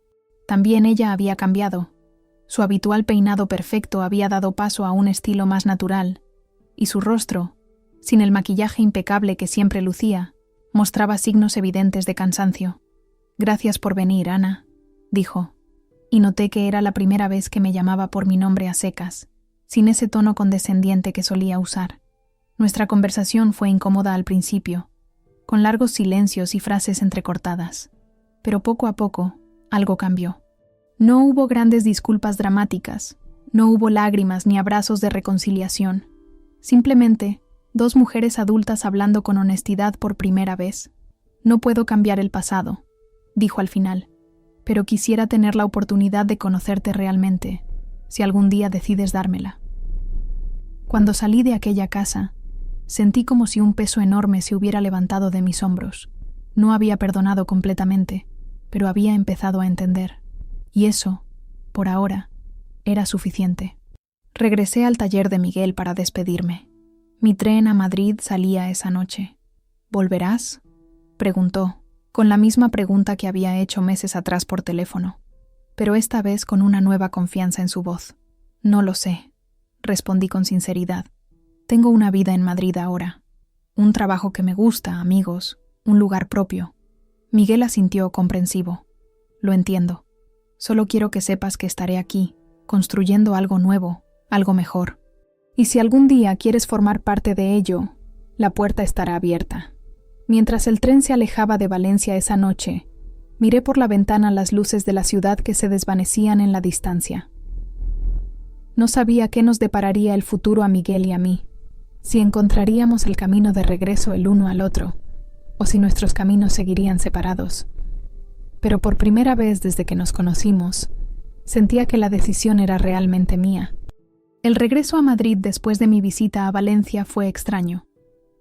También ella había cambiado. Su habitual peinado perfecto había dado paso a un estilo más natural, y su rostro, sin el maquillaje impecable que siempre lucía, mostraba signos evidentes de cansancio. «Gracias por venir, Ana», dijo, y noté que era la primera vez que me llamaba por mi nombre a secas, sin ese tono condescendiente que solía usar. Nuestra conversación fue incómoda al principio, con largos silencios y frases entrecortadas, pero poco a poco algo cambió. No hubo grandes disculpas dramáticas, no hubo lágrimas ni abrazos de reconciliación. Simplemente 2 mujeres adultas hablando con honestidad por primera vez. «No puedo cambiar el pasado», dijo al final, «pero quisiera tener la oportunidad de conocerte realmente, si algún día decides dármela». Cuando salí de aquella casa, sentí como si un peso enorme se hubiera levantado de mis hombros. No había perdonado completamente, pero había empezado a entender. Y eso, por ahora, era suficiente. Regresé al taller de Miguel para despedirme. Mi tren a Madrid salía esa noche. «¿Volverás?», preguntó, con la misma pregunta que había hecho meses atrás por teléfono, pero esta vez con una nueva confianza en su voz. «No lo sé», respondí con sinceridad. «Tengo una vida en Madrid ahora. Un trabajo que me gusta, amigos, un lugar propio». Miguel asintió comprensivo. «Lo entiendo. Solo quiero que sepas que estaré aquí, construyendo algo nuevo, algo mejor. Y si algún día quieres formar parte de ello, la puerta estará abierta». Mientras el tren se alejaba de Valencia esa noche, miré por la ventana las luces de la ciudad que se desvanecían en la distancia. No sabía qué nos depararía el futuro a Miguel y a mí, si encontraríamos el camino de regreso el uno al otro, o si nuestros caminos seguirían separados. Pero por primera vez desde que nos conocimos, sentía que la decisión era realmente mía. El regreso a Madrid después de mi visita a Valencia fue extraño.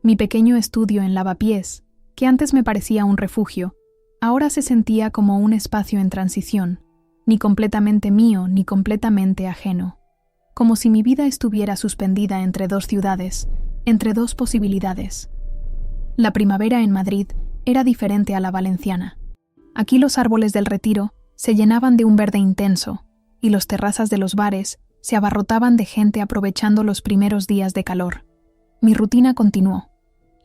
Mi pequeño estudio en Lavapiés, que antes me parecía un refugio, ahora se sentía como un espacio en transición, ni completamente mío ni completamente ajeno, como si mi vida estuviera suspendida entre 2 ciudades, entre 2 posibilidades. La primavera en Madrid era diferente a la valenciana. Aquí los árboles del Retiro se llenaban de un verde intenso, y las terrazas de los bares se abarrotaban de gente aprovechando los primeros días de calor. Mi rutina continuó.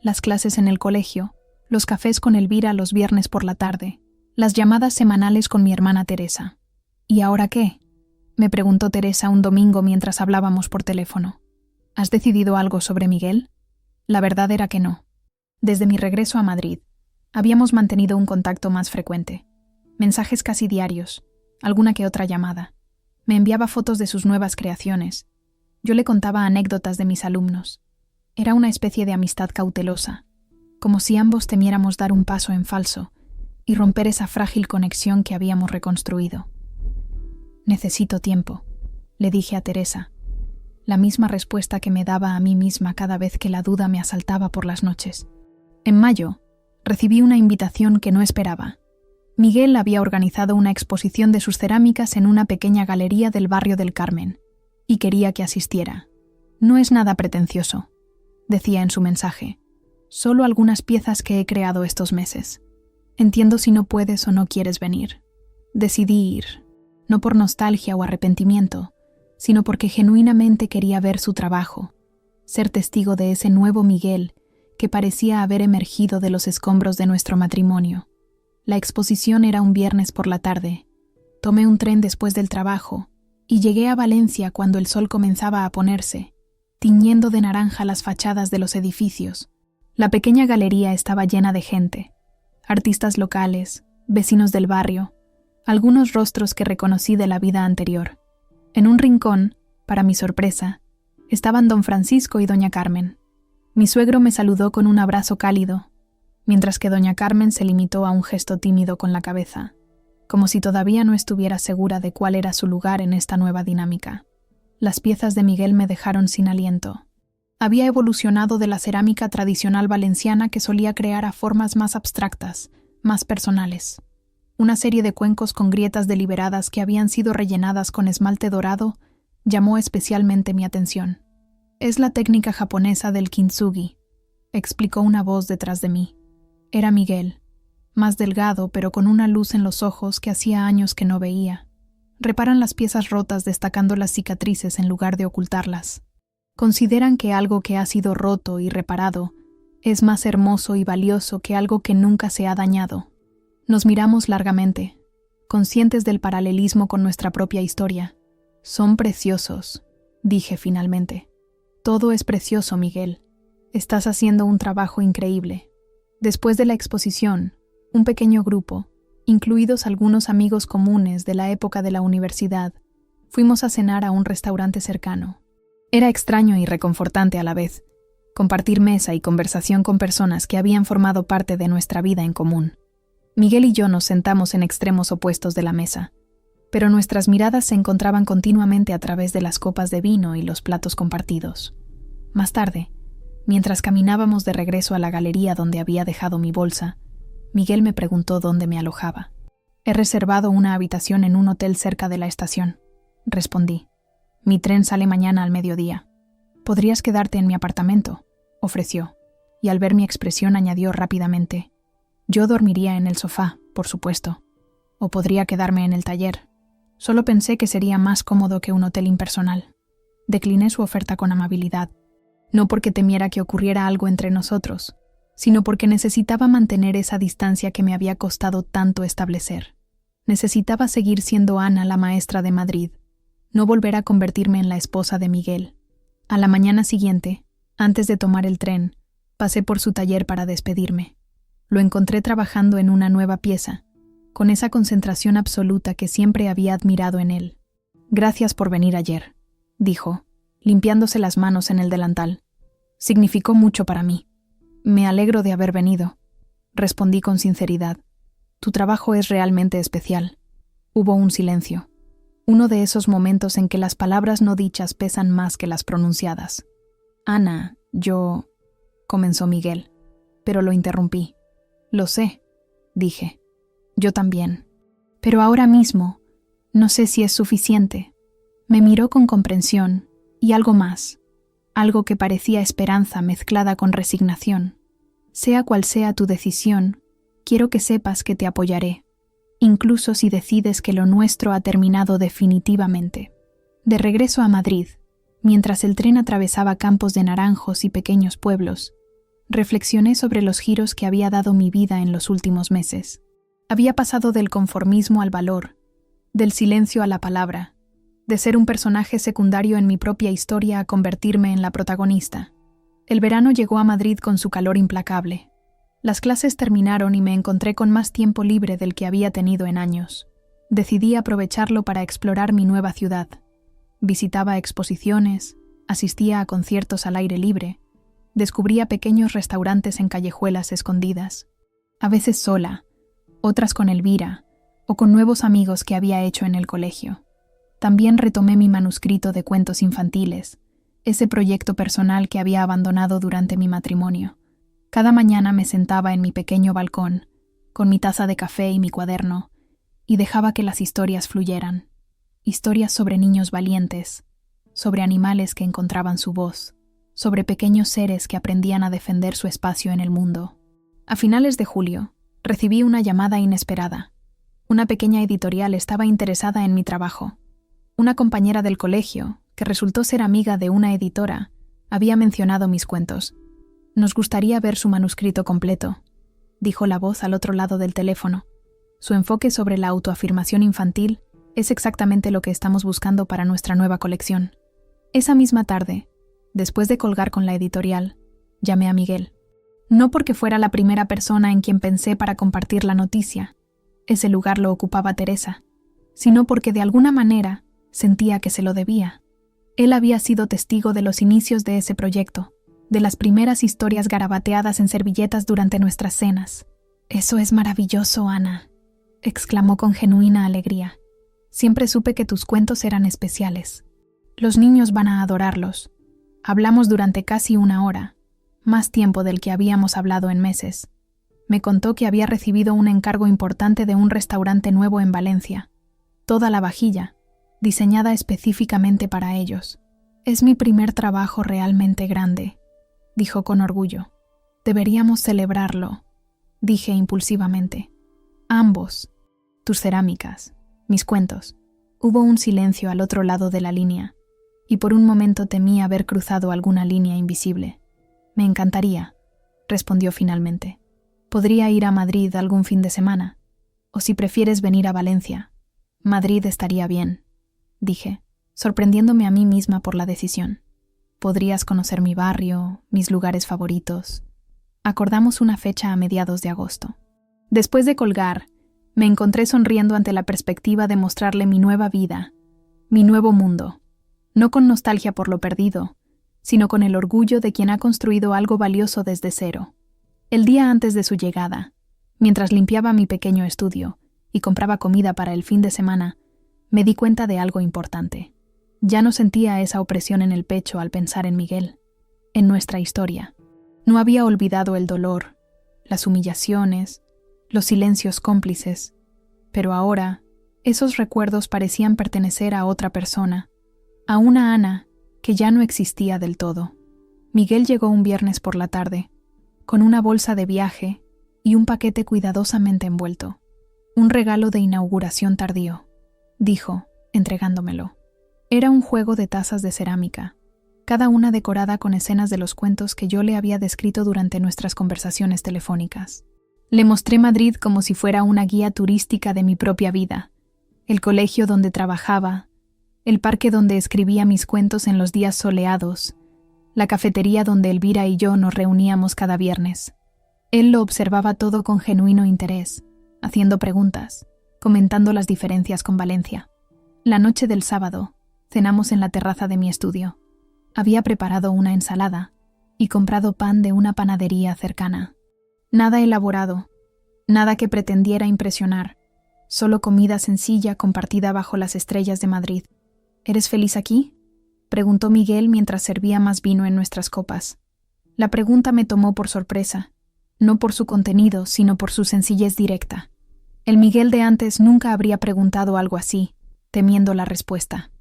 Las clases en el colegio, los cafés con Elvira los viernes por la tarde, las llamadas semanales con mi hermana Teresa. «¿Y ahora qué?», me preguntó Teresa un domingo mientras hablábamos por teléfono. «¿Has decidido algo sobre Miguel?». La verdad era que no. Desde mi regreso a Madrid, habíamos mantenido un contacto más frecuente. Mensajes casi diarios, alguna que otra llamada. Me enviaba fotos de sus nuevas creaciones. Yo le contaba anécdotas de mis alumnos. Era una especie de amistad cautelosa, como si ambos temiéramos dar un paso en falso y romper esa frágil conexión que habíamos reconstruido. «Necesito tiempo», le dije a Teresa, la misma respuesta que me daba a mí misma cada vez que la duda me asaltaba por las noches. En mayo, recibí una invitación que no esperaba. Miguel había organizado una exposición de sus cerámicas en una pequeña galería del barrio del Carmen, y quería que asistiera. No es nada pretencioso, decía en su mensaje. Solo algunas piezas que he creado estos meses. Entiendo si no puedes o no quieres venir. Decidí ir, no por nostalgia o arrepentimiento, sino porque genuinamente quería ver su trabajo, ser testigo de ese nuevo Miguel que parecía haber emergido de los escombros de nuestro matrimonio. La exposición era un viernes por la tarde. Tomé un tren después del trabajo y llegué a Valencia cuando el sol comenzaba a ponerse, tiñendo de naranja las fachadas de los edificios. La pequeña galería estaba llena de gente, artistas locales, vecinos del barrio, algunos rostros que reconocí de la vida anterior. En un rincón, para mi sorpresa, estaban don Francisco y doña Carmen. Mi suegro me saludó con un abrazo cálido, mientras que doña Carmen se limitó a un gesto tímido con la cabeza, como si todavía no estuviera segura de cuál era su lugar en esta nueva dinámica. Las piezas de Miguel me dejaron sin aliento. Había evolucionado de la cerámica tradicional valenciana que solía crear a formas más abstractas, más personales. Una serie de cuencos con grietas deliberadas que habían sido rellenadas con esmalte dorado llamó especialmente mi atención. Es la técnica japonesa del kintsugi, explicó una voz detrás de mí. Era Miguel, más delgado pero con una luz en los ojos que hacía años que no veía. Reparan las piezas rotas destacando las cicatrices en lugar de ocultarlas. Consideran que algo que ha sido roto y reparado es más hermoso y valioso que algo que nunca se ha dañado. Nos miramos largamente, conscientes del paralelismo con nuestra propia historia. Son preciosos, dije finalmente. Todo es precioso, Miguel. Estás haciendo un trabajo increíble. Después de la exposición, un pequeño grupo, incluidos algunos amigos comunes de la época de la universidad, fuimos a cenar a un restaurante cercano. Era extraño y reconfortante a la vez, compartir mesa y conversación con personas que habían formado parte de nuestra vida en común. Miguel y yo nos sentamos en extremos opuestos de la mesa, pero nuestras miradas se encontraban continuamente a través de las copas de vino y los platos compartidos. Más tarde, mientras caminábamos de regreso a la galería donde había dejado mi bolsa, Miguel me preguntó dónde me alojaba. He reservado una habitación en un hotel cerca de la estación, respondí. Mi tren sale mañana al mediodía. ¿Podrías quedarte en mi apartamento?, ofreció, y al ver mi expresión añadió rápidamente. Yo dormiría en el sofá, por supuesto, o podría quedarme en el taller. Solo pensé que sería más cómodo que un hotel impersonal. Decliné su oferta con amabilidad, no porque temiera que ocurriera algo entre nosotros, sino porque necesitaba mantener esa distancia que me había costado tanto establecer. Necesitaba seguir siendo Ana la maestra de Madrid, no volver a convertirme en la esposa de Miguel. A la mañana siguiente, antes de tomar el tren, pasé por su taller para despedirme. Lo encontré trabajando en una nueva pieza, con esa concentración absoluta que siempre había admirado en él. Gracias por venir ayer, dijo, limpiándose las manos en el delantal. Significó mucho para mí. Me alegro de haber venido, respondí con sinceridad. Tu trabajo es realmente especial. Hubo un silencio. Uno de esos momentos en que las palabras no dichas pesan más que las pronunciadas. Ana, comenzó Miguel, pero lo interrumpí. Lo sé, dije. Yo también. Pero ahora mismo, no sé si es suficiente. Me miró con comprensión y algo más, algo que parecía esperanza mezclada con resignación. Sea cual sea tu decisión, quiero que sepas que te apoyaré, incluso si decides que lo nuestro ha terminado definitivamente. De regreso a Madrid, mientras el tren atravesaba campos de naranjos y pequeños pueblos, reflexioné sobre los giros que había dado mi vida en los últimos meses. Había pasado del conformismo al valor, del silencio a la palabra, de ser un personaje secundario en mi propia historia a convertirme en la protagonista. El verano llegó a Madrid con su calor implacable. Las clases terminaron y me encontré con más tiempo libre del que había tenido en años. Decidí aprovecharlo para explorar mi nueva ciudad. Visitaba exposiciones, asistía a conciertos al aire libre, descubría pequeños restaurantes en callejuelas escondidas, a veces sola, otras con Elvira o con nuevos amigos que había hecho en el colegio. También retomé mi manuscrito de cuentos infantiles, ese proyecto personal que había abandonado durante mi matrimonio. Cada mañana me sentaba en mi pequeño balcón, con mi taza de café y mi cuaderno, y dejaba que las historias fluyeran. Historias sobre niños valientes, sobre animales que encontraban su voz, sobre pequeños seres que aprendían a defender su espacio en el mundo. A finales de julio, recibí una llamada inesperada. Una pequeña editorial estaba interesada en mi trabajo. Una compañera del colegio, que resultó ser amiga de una editora, había mencionado mis cuentos. «Nos gustaría ver su manuscrito completo», dijo la voz al otro lado del teléfono. Su enfoque sobre la autoafirmación infantil es exactamente lo que estamos buscando para nuestra nueva colección. Esa misma tarde, después de colgar con la editorial, llamé a Miguel. No porque fuera la primera persona en quien pensé para compartir la noticia, ese lugar lo ocupaba Teresa, sino porque de alguna manera sentía que se lo debía. Él había sido testigo de los inicios de ese proyecto, de las primeras historias garabateadas en servilletas durante nuestras cenas. «Eso es maravilloso, Ana», exclamó con genuina alegría. «Siempre supe que tus cuentos eran especiales. Los niños van a adorarlos». Hablamos durante casi una hora, más tiempo del que habíamos hablado en meses. Me contó que había recibido un encargo importante de un restaurante nuevo en Valencia. Toda la vajilla, diseñada específicamente para ellos. «Es mi primer trabajo realmente grande», dijo con orgullo. «Deberíamos celebrarlo», dije impulsivamente. «Ambos. Tus cerámicas, mis cuentos». Hubo un silencio al otro lado de la línea, y por un momento temí haber cruzado alguna línea invisible. «Me encantaría», respondió finalmente. «Podría ir a Madrid algún fin de semana, o si prefieres venir a Valencia. Madrid estaría bien», dije, sorprendiéndome a mí misma por la decisión. «Podrías conocer mi barrio, mis lugares favoritos». Acordamos una fecha a mediados de agosto. Después de colgar, me encontré sonriendo ante la perspectiva de mostrarle mi nueva vida, mi nuevo mundo, no con nostalgia por lo perdido, sino con el orgullo de quien ha construido algo valioso desde cero. El día antes de su llegada, mientras limpiaba mi pequeño estudio y compraba comida para el fin de semana, me di cuenta de algo importante. Ya no sentía esa opresión en el pecho al pensar en Miguel, en nuestra historia. No había olvidado el dolor, las humillaciones, los silencios cómplices, pero ahora esos recuerdos parecían pertenecer a otra persona, a una Ana que ya no existía del todo. Miguel llegó un viernes por la tarde, con una bolsa de viaje y un paquete cuidadosamente envuelto. «Un regalo de inauguración tardío», dijo, entregándomelo. Era un juego de tazas de cerámica, cada una decorada con escenas de los cuentos que yo le había descrito durante nuestras conversaciones telefónicas. Le mostré Madrid como si fuera una guía turística de mi propia vida, el colegio donde trabajaba, el parque donde escribía mis cuentos en los días soleados, la cafetería donde Elvira y yo nos reuníamos cada viernes. Él lo observaba todo con genuino interés, haciendo preguntas, comentando las diferencias con Valencia. La noche del sábado, cenamos en la terraza de mi estudio. Había preparado una ensalada y comprado pan de una panadería cercana. Nada elaborado, nada que pretendiera impresionar, solo comida sencilla compartida bajo las estrellas de Madrid. «¿Eres feliz aquí?», preguntó Miguel mientras servía más vino en nuestras copas. La pregunta me tomó por sorpresa, no por su contenido, sino por su sencillez directa. El Miguel de antes nunca habría preguntado algo así, temiendo la respuesta.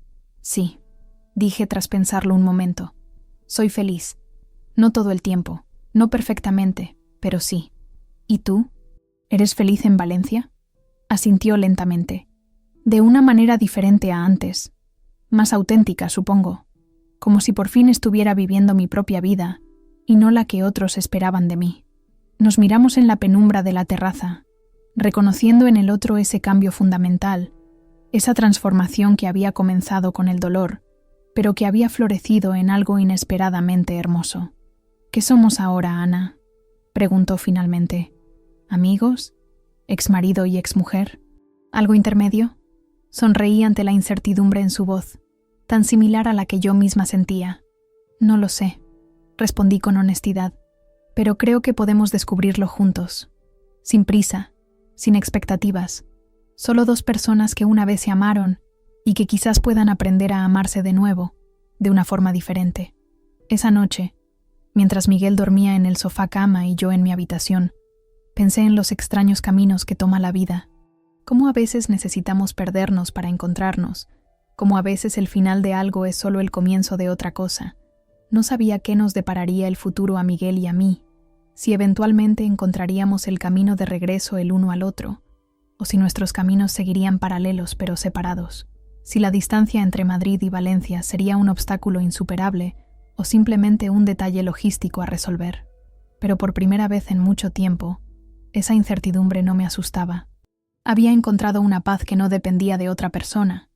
«Sí», dije tras pensarlo un momento. «Soy feliz. No todo el tiempo, no perfectamente, pero sí». «¿Y tú? ¿Eres feliz en Valencia?», asintió lentamente, de una manera diferente a antes, más auténtica, supongo, como si por fin estuviera viviendo mi propia vida y no la que otros esperaban de mí. Nos miramos en la penumbra de la terraza, reconociendo en el otro ese cambio fundamental, esa transformación que había comenzado con el dolor, pero que había florecido en algo inesperadamente hermoso. «¿Qué somos ahora, Ana?», preguntó finalmente. «¿Amigos? ¿Exmarido y exmujer? ¿Algo intermedio?». Sonreí ante la incertidumbre en su voz, tan similar a la que yo misma sentía. «No lo sé», respondí con honestidad, «pero creo que podemos descubrirlo juntos, sin prisa, sin expectativas, solo dos personas que una vez se amaron y que quizás puedan aprender a amarse de nuevo, de una forma diferente». Esa noche, mientras Miguel dormía en el sofá cama y yo en mi habitación, pensé en los extraños caminos que toma la vida, cómo a veces necesitamos perdernos para encontrarnos, como a veces el final de algo es solo el comienzo de otra cosa. No sabía qué nos depararía el futuro a Miguel y a mí, si eventualmente encontraríamos el camino de regreso el uno al otro, o si nuestros caminos seguirían paralelos pero separados, si la distancia entre Madrid y Valencia sería un obstáculo insuperable o simplemente un detalle logístico a resolver. Pero por primera vez en mucho tiempo, esa incertidumbre no me asustaba. Había encontrado una paz que no dependía de otra persona,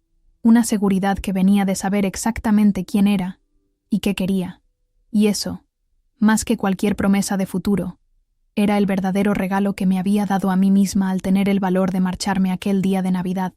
una seguridad que venía de saber exactamente quién era y qué quería, y eso, más que cualquier promesa de futuro, era el verdadero regalo que me había dado a mí misma al tener el valor de marcharme aquel día de Navidad.